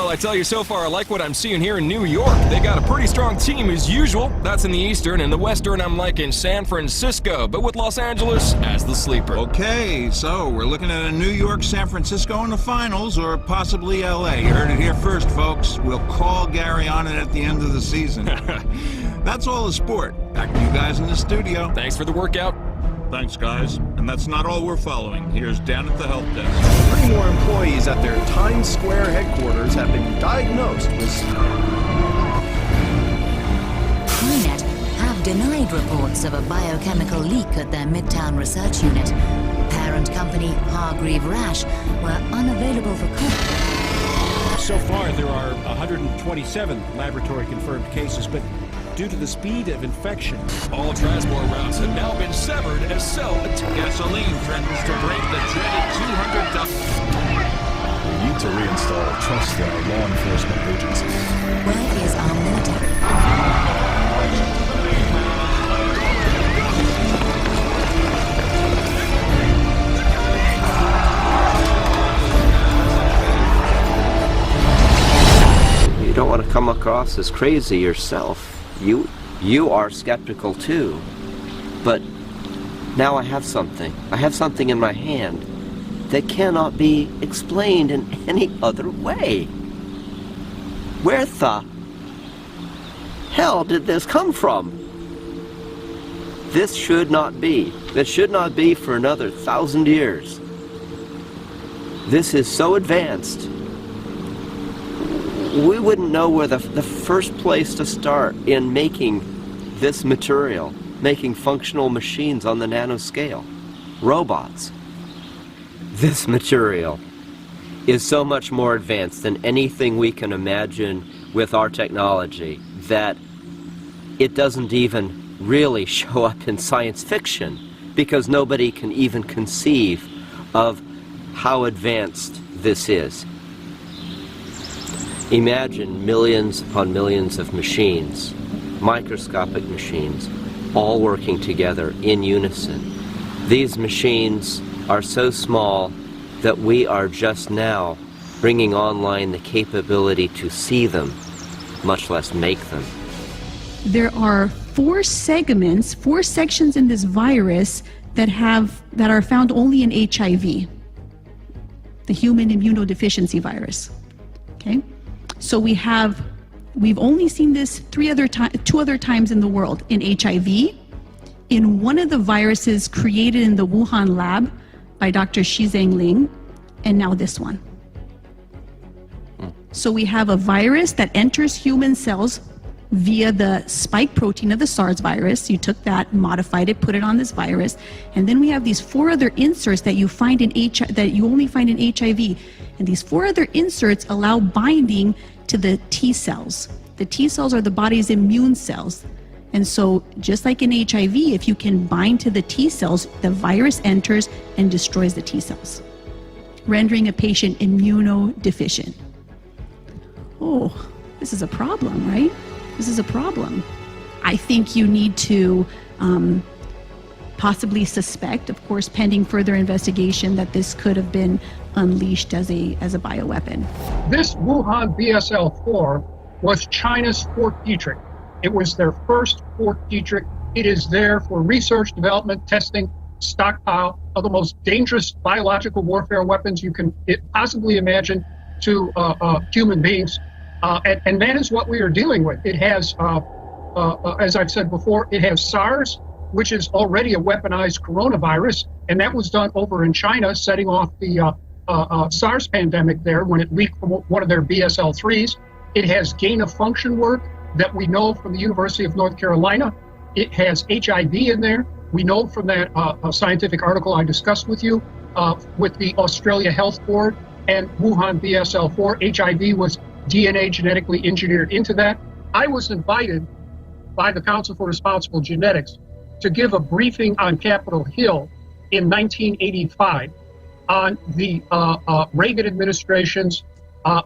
Well, I tell you, so far I like what I'm seeing here in New York. They got a pretty strong team as usual. That's in the Eastern, and the Western I'm liking San Francisco, but with Los Angeles as the sleeper. Okay, so we're looking at a New York, San Francisco in the finals, or possibly LA. You heard it here first, folks. We'll call Gary on it at the end of the season. That's all the sport. Back to you guys in the studio. Thanks for the workout. Thanks, guys. And that's not all we're following. Here's Dan at the help desk. 3 more employees at their Times Square headquarters have been diagnosed with... Freenet have denied reports of a biochemical leak at their Midtown research unit. Parent company Hargreave Rash were unavailable for comment. So far, there are 127 laboratory-confirmed cases, but due to the speed of infection, all transport routes have now been severed as so gasoline threatens to break the dreaded $200. We need to reinstall trust in our law enforcement agencies. Where is our military? You don't want to come across as crazy yourself. You are skeptical too. But now I have something. I have something in my hand that cannot be explained in any other way. Where the hell did this come from? This should not be. This should not be for another 1,000 years. This is so advanced. We wouldn't know where the first place to start in making this material, making functional machines on the nanoscale, robots. This material is so much more advanced than anything we can imagine with our technology that it doesn't even really show up in science fiction because nobody can even conceive of how advanced this is. Imagine millions upon millions of machines, microscopic machines, all working together in unison. These machines are so small that we are just now bringing online the capability to see them, much less make them. There are 4 segments, 4 sections in this virus that are found only in HIV, the human immunodeficiency virus. Okay? So we've only seen this 2 other times in the world, in HIV, in one of the viruses created in the Wuhan lab by Dr. Shizheng Ling, and now this one. So we have a virus that enters human cells via the spike protein of the SARS virus. You took that, modified it, put it on this virus, and then we have these 4 other inserts that you find in that you only find in HIV. And these 4 other inserts allow binding to the T cells. The T cells are the body's immune cells. And so just like in HIV, if you can bind to the T cells, the virus enters and destroys the T cells, rendering a patient immunodeficient. Oh, this is a problem, right? This is a problem. I think you need to possibly suspect, of course, pending further investigation, that this could have been unleashed as a bioweapon. This Wuhan BSL-4 was China's Fort Detrick. It was their first Fort Detrick. It is there for research, development, testing, stockpile of the most dangerous biological warfare weapons you can possibly imagine to human beings. And that is what we are dealing with. It has, as I've said before, it has SARS, which is already a weaponized coronavirus, and that was done over in China, setting off the SARS pandemic there when it leaked from one of their BSL-3s. It has gain-of-function work that we know from the University of North Carolina. It has HIV in there. We know from that scientific article I discussed with you with the Australia Health Board and Wuhan BSL-4. HIV was DNA genetically engineered into that. I was invited by the Council for Responsible Genetics to give a briefing on Capitol Hill in 1985 on the Reagan administration's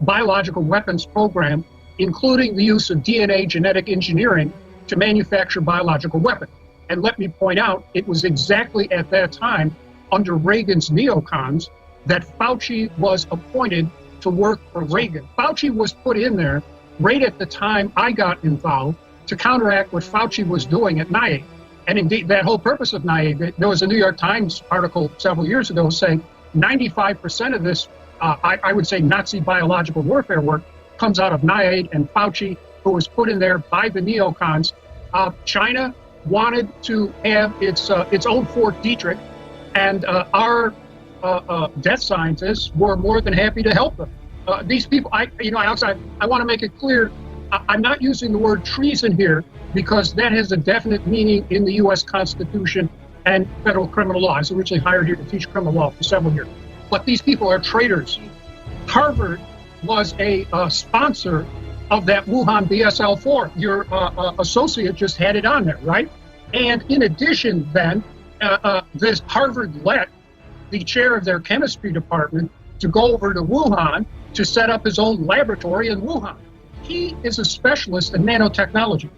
biological weapons program, including the use of DNA genetic engineering to manufacture biological weapons. And let me point out, it was exactly at that time, under Reagan's neocons, that Fauci was appointed to work for Reagan. Fauci was put in there right at the time I got involved to counteract what Fauci was doing at NIAID. And indeed, that whole purpose of NIAID, there was a New York Times article several years ago saying 95% of this, I would say, Nazi biological warfare work comes out of NIAID and Fauci, who was put in there by the neocons. China wanted to have its own Fort Detrick, and our death scientists were more than happy to help them. These people, I want to make it clear, I'm not using the word treason here because that has a definite meaning in the U.S. Constitution and federal criminal law. I was originally hired here to teach criminal law for several years. But these people are traitors. Harvard was a sponsor of that Wuhan BSL-4. Your associate just had it on there, right? And in addition, then, this Harvard let the chair of their chemistry department to go over to Wuhan to set up his own laboratory in Wuhan. He is a specialist in nanotechnology.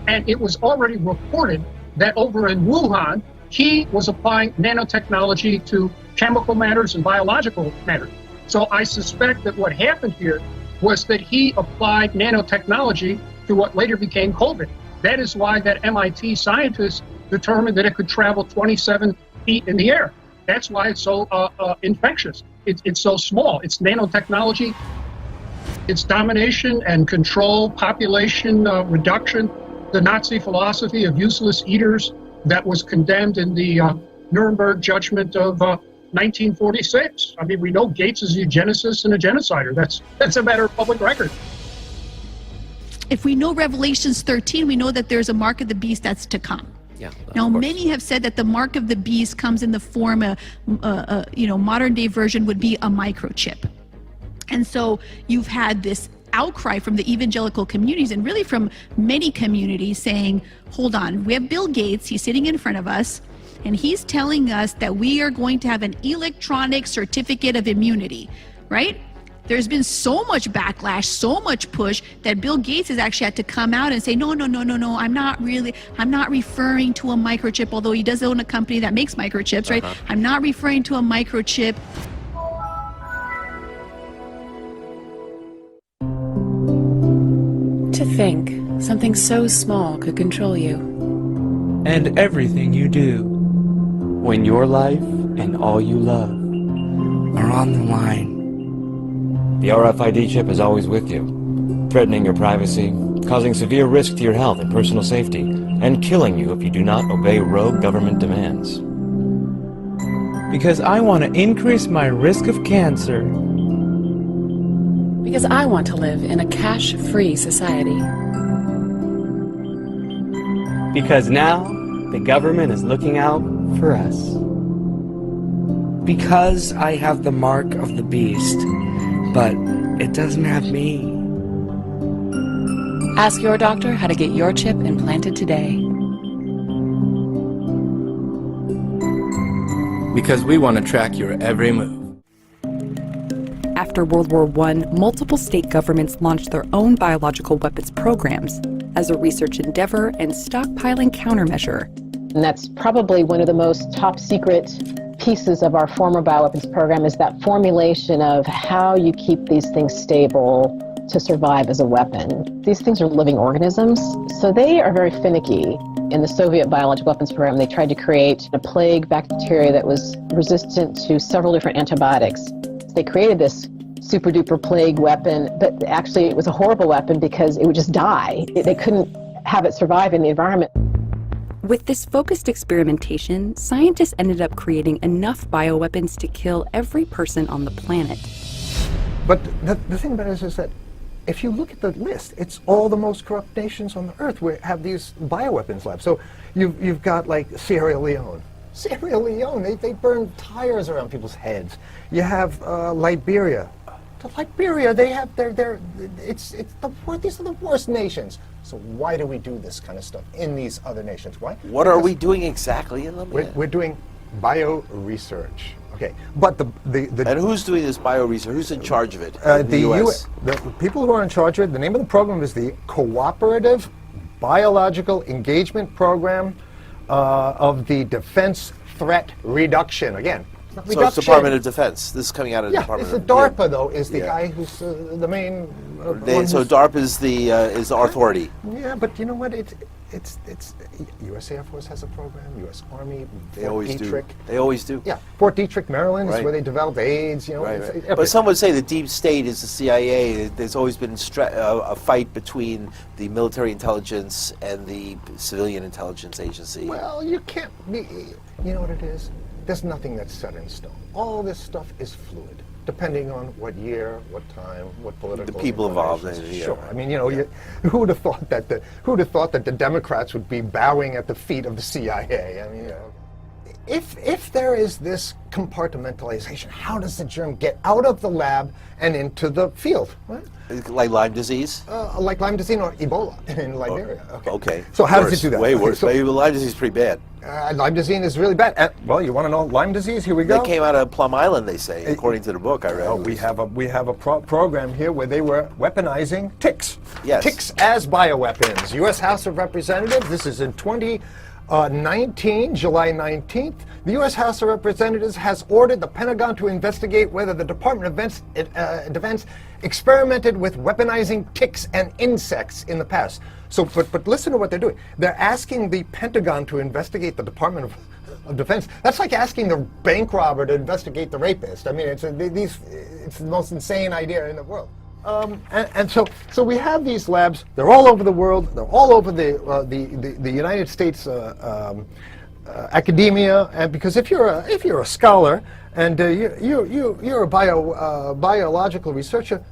And it was already reported that over in Wuhan, he was applying nanotechnology to chemical matters and biological matters. So I suspect that what happened here was that he applied nanotechnology to what later became COVID. That is why that MIT scientist determined that it could travel 27 feet in the air. That's why it's so infectious. It's so small. It's nanotechnology. It's domination and control, population reduction, the Nazi philosophy of useless eaters that was condemned in the Nuremberg judgment of 1946. I mean, we know Gates is a eugenicist and a genocider. That's a matter of public record. If we know Revelations 13, we know that there's a mark of the beast that's to come. Yeah, now, many have said that the mark of the beast comes in the form of, modern day version would be a microchip. And so you've had this outcry from the evangelical communities and really from many communities saying, hold on, we have Bill Gates, he's sitting in front of us, and he's telling us that we are going to have an electronic certificate of immunity, right? There's been so much backlash, so much push that Bill Gates has actually had to come out and say, no, I'm not referring to a microchip, although he does own a company that makes microchips, right? I'm not referring to a microchip. To think something so small could control you. And everything you do. When your life and all you love are on the line. The RFID chip is always with you, threatening your privacy, causing severe risk to your health and personal safety, and killing you if you do not obey rogue government demands. Because I want to increase my risk of cancer. Because I want to live in a cash-free society. Because now the government is looking out for us. Because I have the mark of the beast, but it doesn't have me. Ask your doctor how to get your chip implanted today. Because we want to track your every move. After World War I, multiple state governments launched their own biological weapons programs as a research endeavor and stockpiling countermeasure. And that's probably one of the most top secret pieces of our former bioweapons program is that formulation of how you keep these things stable to survive as a weapon. These things are living organisms, so they are very finicky. In the Soviet biological weapons program, they tried to create a plague bacteria that was resistant to several different antibiotics. They created this super duper plague weapon, but actually it was a horrible weapon because it would just die. They couldn't have it survive in the environment. With this focused experimentation, scientists ended up creating enough bioweapons to kill every person on the planet. But the thing about it is that if you look at the list, it's all the most corrupt nations on the earth who have these bioweapons labs. So you've got like Sierra Leone. Sierra Leone, they burn tires around people's heads. You have Liberia. To Liberia, they have these are the worst nations. So why do we do this kind of stuff in these other nations? Why? What are we doing exactly in Libya? We're doing bio-research. Okay, but the and who's doing this bio-research? Who's in charge of it? The US. The people who are in charge of it. The name of the program is the Cooperative Biological Engagement Program of the Defense Threat Reduction. Again, it's We So got it's Department Chin. of Defense. This is coming out of the Yeah, Department it's of the DARPA though is the guy who's the main. So DARPA is the authority. Yeah, but you know what? It's U.S. Air Force has a program. U.S. Army. They Fort always Detrick. do. They always do. Yeah, Fort Detrick, Maryland, is Right. where they developed AIDS. You know, Right, it's- right. everything. But some would say the deep state is the CIA. There's always been a fight between the military intelligence and the civilian intelligence agency. Well, you can't be. You know what it is? There's nothing that's set in stone. All this stuff is fluid, depending on what year, what time, what political. The people involved in it. inclinations. Yeah, Sure. right. I mean, you know, who would have thought that the Democrats would be bowing at the feet of the CIA? I mean, you know, if there is this compartmentalization, how does the germ get out of the lab and into the field? Right? Like Lyme disease? Like Lyme disease or Ebola in Liberia. Okay. So how Worse. does it do that? Way Okay, worse. so- Maybe Lyme disease is pretty bad. Lyme disease is really bad. Well, you want to know Lyme disease? Here we go. That came out of Plum Island, they say, according to the book I read. Oh, we have a program here where they were weaponizing ticks. Yes. Ticks as bioweapons. U.S. House of Representatives. This is in 2019, July 19th. The U.S. House of Representatives has ordered the Pentagon to investigate whether the Department of Defense experimented with weaponizing ticks and insects in the past. So, but listen to what they're doing. They're asking the Pentagon to investigate the Department of Defense. That's like asking the bank robber to investigate the rapist. I mean, it's the most insane idea in the world. And so we have these labs. They're all over the world. They're all over the United States academia. And because if you're a scholar and you're a biological researcher,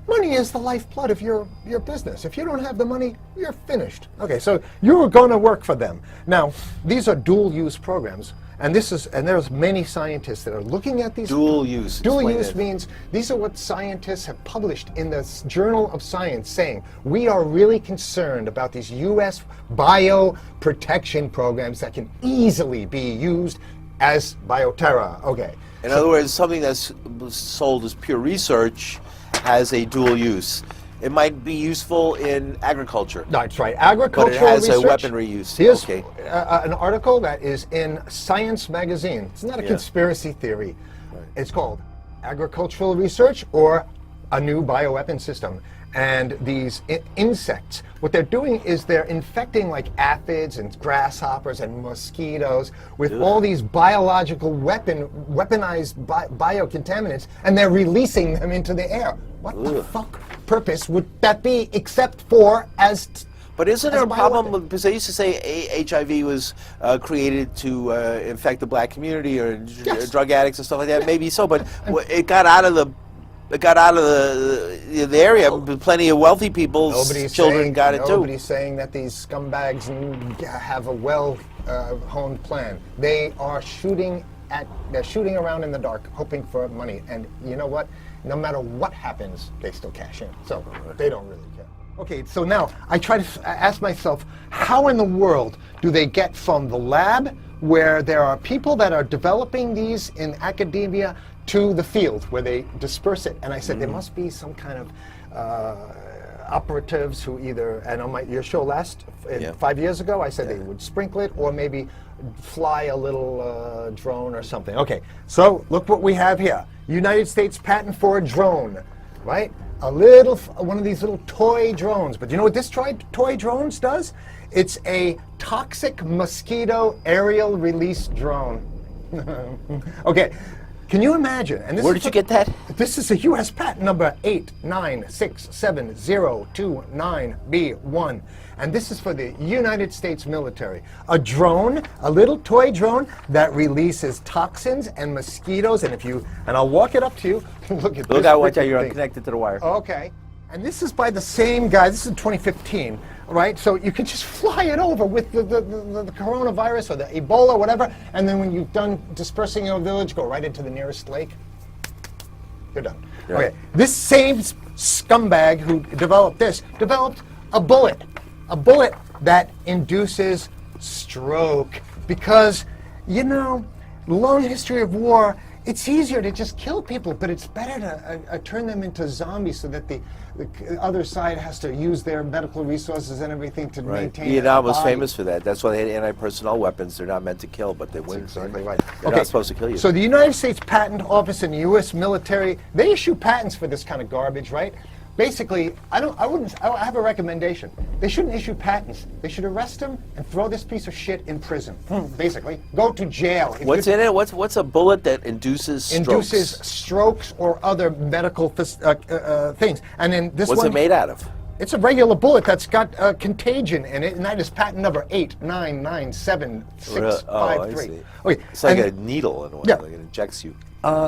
money is the lifeblood of your business. If you don't have the money, you're finished. Okay, so you're going to work for them. Now, these are dual-use programs, and there's many scientists that are looking at these. Dual use. Dual Explain use it. means these are what scientists have published in the Journal of Science, saying we are really concerned about these U.S. bioprotection programs that can easily be used as bioterror. Okay. In other words, something that's sold as pure research has a dual use. It might be useful in agriculture. That's right. Agricultural but it has research. a weaponry use. Here's Okay. an article that is in Science magazine. It's not a conspiracy theory. It's called Agricultural Research or a New Bioweapon System. And these insects, what they're doing is they're infecting like aphids and grasshoppers and mosquitoes with all these biological weaponized biocontaminants, and they're releasing them into the air. What the fuck purpose would that be except for as... But isn't there a as a problem, because they used to say HIV was created to infect the black community or drug addicts and stuff like that. Maybe so, but it got out of the area. Plenty of wealthy people's children got it too. Nobody's saying that these scumbags have a well-honed plan. They are shooting around in the dark, hoping for money. And you know what? No matter what happens, they still cash in. So they don't really care. Okay, so now I try to ask myself, how in the world do they get from the lab, where there are people that are developing these in academia, to the field where they disperse it? And I said there must be some kind of operatives who either, and on your show 5 years ago, I said they would sprinkle it or maybe fly a little drone or something. Okay, so look what we have here. United States patent for a drone, right? One of these little toy drones. But you know what this toy drones does? It's a toxic mosquito aerial release drone. Okay. Can you imagine? And Where did you get that? This is a U.S. patent number 8967029B1. And this is for the United States military. A drone, a little toy drone that releases toxins and mosquitoes. And I'll walk it up to you. Look at this. Look out, watch out, freaking you're thing. connected to the wire. Okay. And this is by the same guy. This is in 2015, right? So you can just fly it over with the coronavirus or the Ebola, whatever, and then when you've done dispersing your village, go right into the nearest lake. You're done. Yeah. Okay. This same scumbag who developed a bullet that induces stroke, because, you know, long history of war, It's easier to just kill people, but it's better to turn them into zombies so that the other side has to use their medical resources and everything to maintain. Vietnam was famous for that. That's why they had anti-personnel weapons. They're not meant to kill, but they wouldn't. Exactly right. They're not supposed to kill you. So the United States Patent Office and the U.S. military, they issue patents for this kind of garbage, right? Basically, I have a recommendation. They shouldn't issue patents. They should arrest him and throw this piece of shit in prison. Basically, go to jail. What's in it? What's a bullet that induces strokes? Induces strokes or other medical things. And then this What's it made out of? It's a regular bullet that's got contagion in it, and that is patent number 8997653. Okay, it's like a needle in one. Yeah. Like it injects you.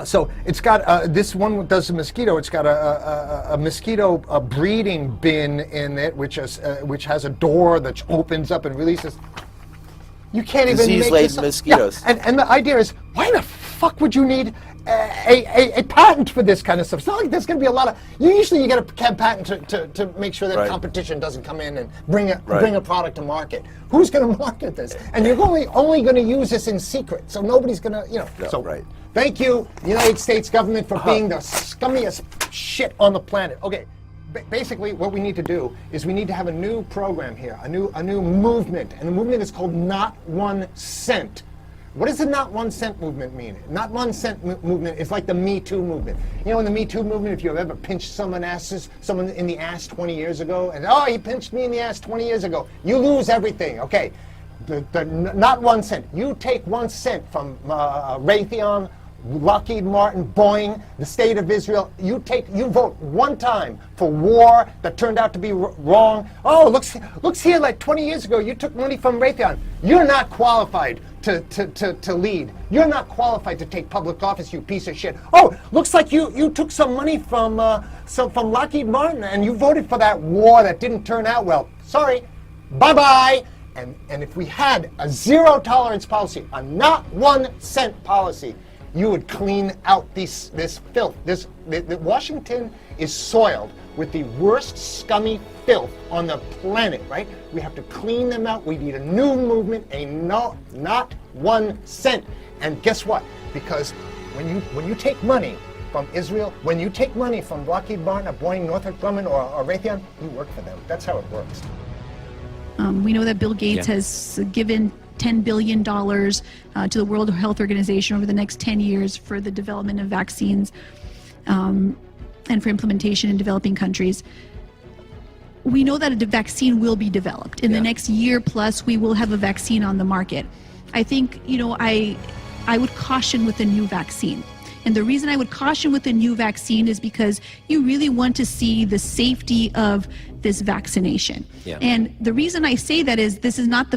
So it's got this one does a mosquito. It's got a mosquito breeding bin in it, which has a door that opens up and releases. You can't even make disease-laden mosquitoes. Yeah. And the idea is, why the fuck would you need a patent for this kind of stuff? It's not like there's going to be a lot of. Usually, you get a patent to make sure that competition doesn't come in and bring a product to market. Who's going to market this? And you're only going to use this in secret, so nobody's going to, Thank you, United States government, for being the scummiest shit on the planet. Okay, basically what we need to do is we need to have a new program here, a new movement, and the movement is called Not 1 Cent. What does the Not 1 Cent movement mean? Not 1 Cent movement is like the Me Too movement. You know, in the Me Too movement, if you have ever pinched someone in the ass 20 years ago, and he pinched me in the ass 20 years ago, you lose everything. Okay, the Not 1 Cent. You take 1 cent from Raytheon, Lockheed Martin, Boeing, the state of Israel. You vote one time for war that turned out to be wrong. Oh, looks here, like 20 years ago, you took money from Raytheon. You're not qualified to lead. You're not qualified to take public office, you piece of shit. Oh, looks like you took some money from Lockheed Martin and you voted for that war that didn't turn out well. Sorry, bye-bye. And if we had a zero tolerance policy, a Not 1 Cent policy, you would clean out this filth. Washington is soiled with the worst scummy filth on the planet, right? We have to clean them out. We need a new movement, a Not 1 Cent. And guess what? Because when you take money from Israel, when you take money from Lockheed Martin or Boeing, Northrop Grumman or Raytheon, you work for them. That's how it works. We know that Bill Gates has given $10 billion to the World Health Organization over the next 10 years for the development of vaccines and for implementation in developing countries. We know that a vaccine will be developed. In the next year plus, we will have a vaccine on the market. I think, I would caution with a new vaccine. And the reason I would caution with a new vaccine is because you really want to see the safety of this vaccination. Yeah. And the reason I say that is it's not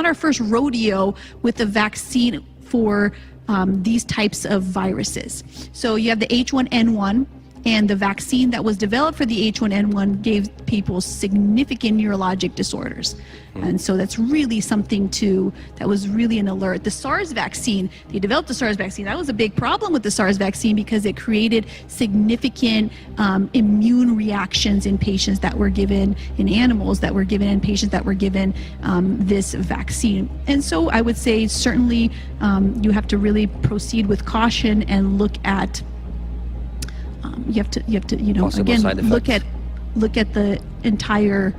our first rodeo with a vaccine for these types of viruses. So you have the H1N1, and the vaccine that was developed for the H1N1 gave people significant neurologic disorders. And so that's really something that was really an alert. The SARS vaccine, they developed the SARS vaccine. That was a big problem with the SARS vaccine because it created significant immune reactions in patients that were given, in animals that were given, and patients that were given this vaccine. And so I would say certainly you have to really proceed with caution and look at you have to again look at the entire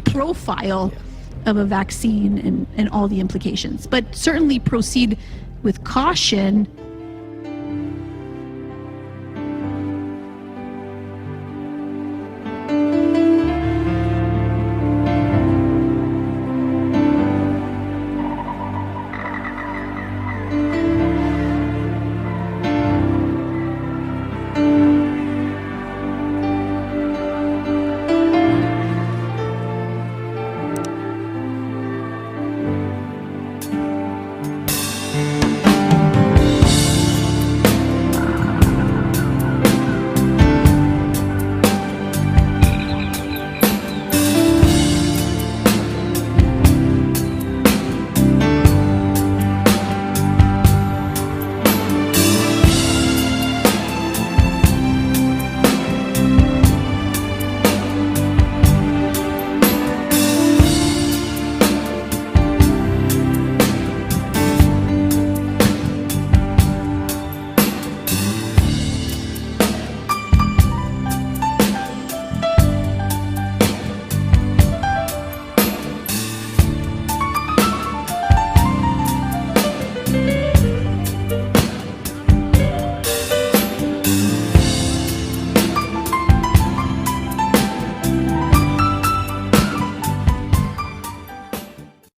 profile of a vaccine and all the implications, but certainly proceed with caution